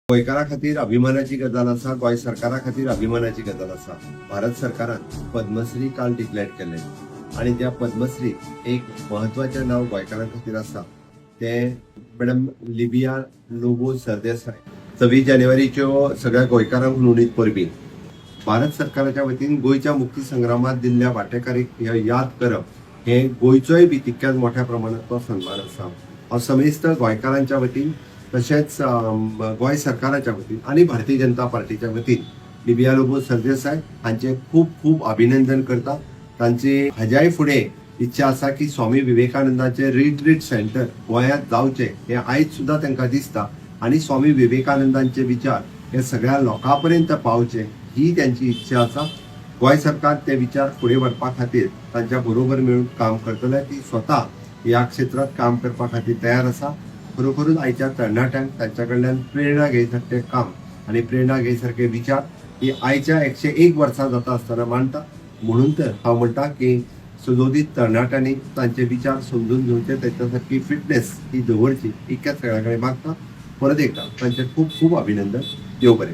गोंयकारा खातीर अभिमानाची गजाल आसा, गोंय सरकारा खातीर अभिमानाची गजाल आसा. भारत सरकारान पद्मश्री काल डिक्लेअर केले आणि त्या पद्मश्री एक महत्वाचें नाव गोंयकारां खातीर आसा. ते मॅडम लिबिया लोबो सरदेसाय 26 जानेवारीच्यो सगळ्या गोंयकारांक नोंदीत परबीं. भारत सरकाराच्या वतीन गोंयच्या मुक्ती संग्रामात दिल्ल्या वांटेकारीक याद करप हे गोंयचोय बी तितक्याच मोठ्या प्रमाणात तो सन्मान आसा. हांव समेस्त गोंयकारांच्या वतीन तशेंच गोंय सरकाराच्या वतीन आणि भारतीय जनता पार्टीच्या वतीन लिबिया लोबो सरदेसाय हांचे खूब खूब अभिनंदन करता. तांची हाज्याय फुडें इच्छा आसा की स्वामी विवेकानंदाचे रिट्रीट सेंटर गोंयांत जावचे हे आयज सुद्धा तांकां दिसता आणि स्वामी विवेकानंदांचे विचार हे सगळ्या लोकांपर्यंत पावचे ही त्यांची इच्छा आसा. गोंय सरकार ते विचार फुडें व्हरपा खातीर तांच्या बरोबर मेळून काम करतले. ती स्वता ह्या क्षेत्रात काम करपा खातीर तयार आसा. खरोखरूच आयच्या तरणाट्यांक तांच्या कडल्यान प्रेरणा घेयसारखें काम आणि प्रेरणा घेयसारखे विचार ही आयच्या 101 वर्सां जाता आसतना मांडटा. म्हणून तर हांव म्हणटा की सुदोदीत तरणाट्यांनी तांचे विचार समजून घेवचे, त्याच्यासारखी फिटनेस ही दवरची इतक्याच सगळ्या कडेन मागता. परत एकदा तांचे खूब खूब अभिनंदन. देव बरें.